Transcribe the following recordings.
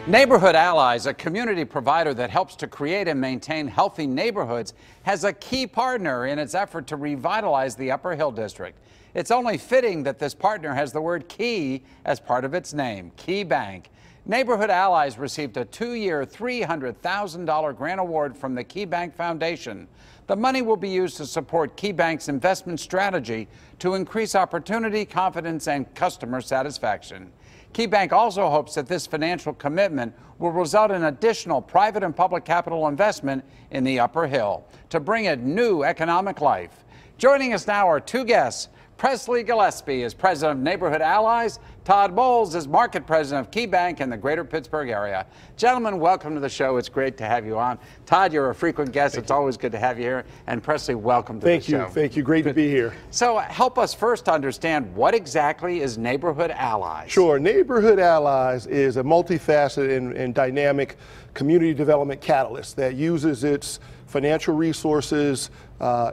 Neighborhood Allies, a community provider that helps to create and maintain healthy neighborhoods, has a key partner in its effort to revitalize the Upper Hill District. It's only fitting that this partner has the word key as part of its name, Key Bank. Neighborhood Allies received a 2-year, $300,000 grant award from the Key Bank Foundation. The money will be used to support Key Bank's investment strategy to increase opportunity, confidence, and customer satisfaction. Key Bank also hopes that this financial commitment will result in additional private and public capital investment in the Upper Hill to bring it new economic life. Joining us now are two guests. Presley Gillespie is president of Neighborhood Allies. Todd Moules is market president of Key Bank in the greater Pittsburgh area. Gentlemen, welcome to the show. It's great to have you on. Todd, you're a frequent guest. It's always good to have you here. And Presley, welcome to the show. Thank you. Great to be here. So help us first understand what exactly is Neighborhood Allies? Sure. Neighborhood Allies is a multifaceted and dynamic community development catalyst that uses its financial resources,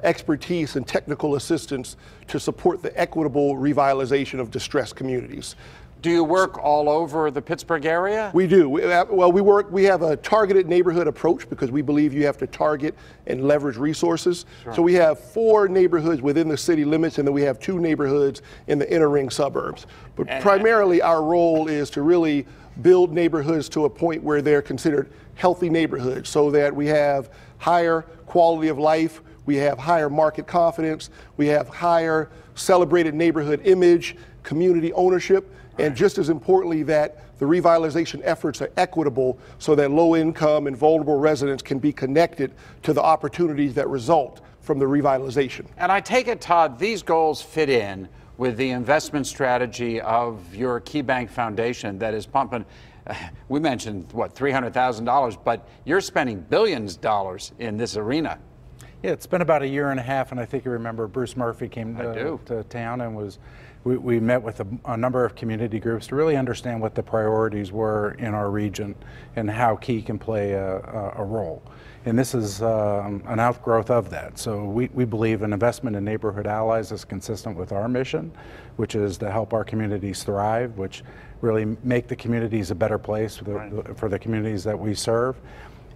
expertise, and technical assistance to support the equitable revitalization of distressed communities. Do you work all over the Pittsburgh area? We do. We have a targeted neighborhood approach because we believe you have to target and leverage resources. Sure. So we have 4 neighborhoods within the city limits, and then we have 2 neighborhoods in the inner ring suburbs. But primarily our role is to really build neighborhoods to a point where they're considered healthy neighborhoods so that we have higher quality of life, we have higher market confidence, we have higher celebrated neighborhood image, community ownership, and just as importantly that the revitalization efforts are equitable so that low income and vulnerable residents can be connected to the opportunities that result from the revitalization. And I take it, Todd, these goals fit in with the investment strategy of your Key Bank Foundation that is pumping, we mentioned, what, $300,000, but you're spending billions of dollars in this arena. Yeah, it's been about a year and a half, and I think you remember Bruce Murphy came to town and we met with a number of community groups to really understand what the priorities were in our region and how Key can play a role. And this is an outgrowth of that. So we believe an investment in Neighborhood Allies is consistent with our mission, which is to help our communities thrive, which really make the communities a better place for the communities that we serve.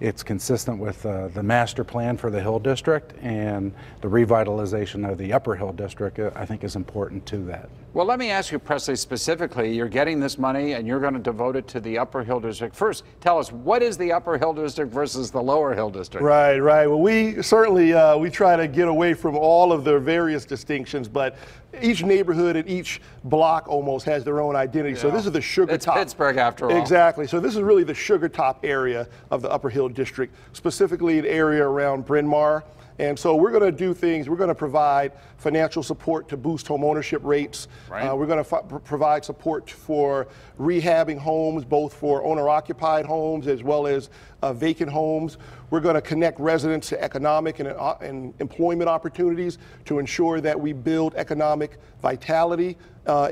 It's consistent with the master plan for the Hill District, and the revitalization of the Upper Hill District, I think, is important to that. Well, let me ask you, Presley, specifically, you're getting this money and you're going to devote it to the Upper Hill District. First, tell us, what is the Upper Hill District versus the Lower Hill District? Right. Well, we certainly, we try to get away from all of the various distinctions, but each neighborhood and each block almost has their own identity. Yeah. So this is the sugar top. It's Pittsburgh, after all. Exactly. So this is really the sugar top area of the Upper Hill District, specifically an area around Bryn Mawr. And so we're going to do things, we're going to provide financial support to boost home ownership rates. Right. We're going to provide support for rehabbing homes, both for owner-occupied homes as well as vacant homes. We're going to connect residents to economic and employment opportunities to ensure that we build economic vitality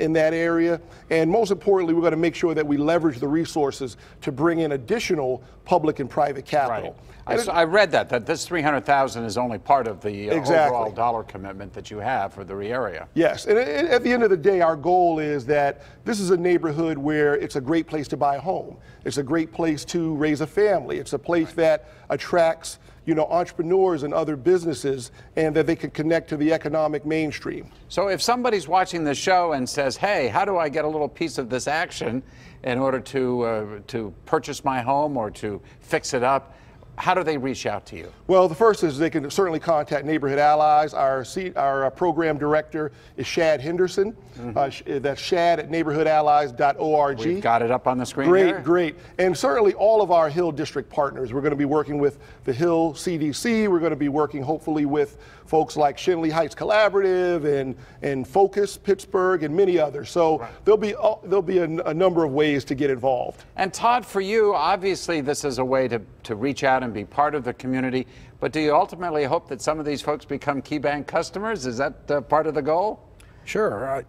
in that area. And most importantly, we're going to make sure that we leverage the resources to bring in additional public and private capital. Right. I read that this $300,000 is only part of the overall dollar commitment that you have for the area. Yes, and at the end of the day, our goal is that this is a neighborhood where it's a great place to buy a home. It's a great place to raise a family. It's a place that attracts, entrepreneurs and other businesses, and that they can connect to the economic mainstream. So if somebody's watching the show and says, hey, how do I get a little piece of this action in order to purchase my home or to fix it up, how do they reach out to you? Well, the first is they can certainly contact Neighborhood Allies. Our program director is Shad Henderson. That's Shad at neighborhoodallies.org. We've got it up on the screen. Great. And certainly all of our Hill District partners. We're going to be working with the Hill CDC. We're going to be working hopefully with folks like Shenley Heights Collaborative and Focus Pittsburgh and many others. So there'll be a number of ways to get involved. And Todd, for you, obviously this is a way to reach out and be part of the community, but do you ultimately hope that some of these folks become Key Bank customers? Is that part of the goal? Sure.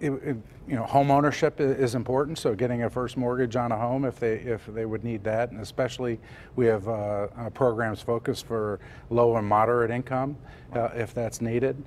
Home ownership is important, so getting a first mortgage on a home if they would need that, and especially we have programs focused for low and moderate income if that's needed.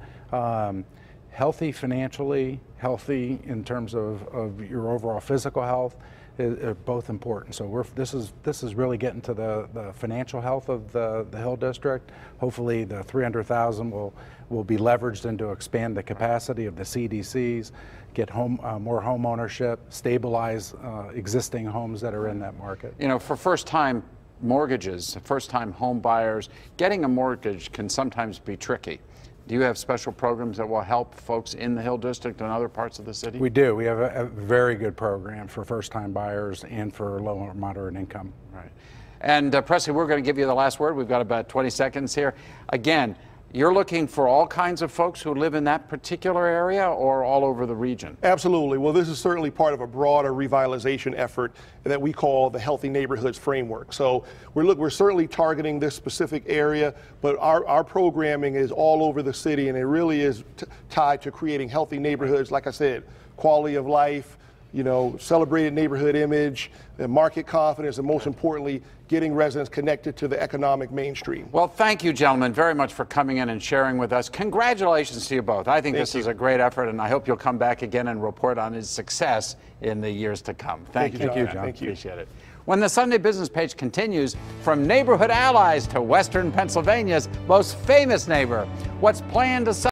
Healthy financially, healthy in terms of your overall physical health, are both important. So this is really getting to the financial health of the Hill District. Hopefully the 300,000 will be leveraged into expand the capacity of the CDCs, get more home ownership, stabilize existing homes that are in that market. You know, for first-time mortgages, first-time home buyers, getting a mortgage can sometimes be tricky. Do you have special programs that will help folks in the Hill District and other parts of the city? We do. We have a very good program for first-time buyers and for low or moderate income. Right. And Presley, we're going to give you the last word. We've got about 20 seconds here. Again, you're looking for all kinds of folks who live in that particular area or all over the region? Absolutely. Well, this is certainly part of a broader revitalization effort that we call the Healthy Neighborhoods Framework. So we're certainly targeting this specific area, but our programming is all over the city, and it really is tied to creating healthy neighborhoods. Like I said, quality of life, you know, celebrated neighborhood image, market confidence, and most importantly, getting residents connected to the economic mainstream. Well, thank you, gentlemen, very much for coming in and sharing with us. Congratulations to you both. I think this is a great effort, and I hope you'll come back again and report on its success in the years to come. Thank you, John. Thank you. Appreciate it. When the Sunday Business Page continues, from neighborhood allies to Western Pennsylvania's most famous neighbor, what's planned to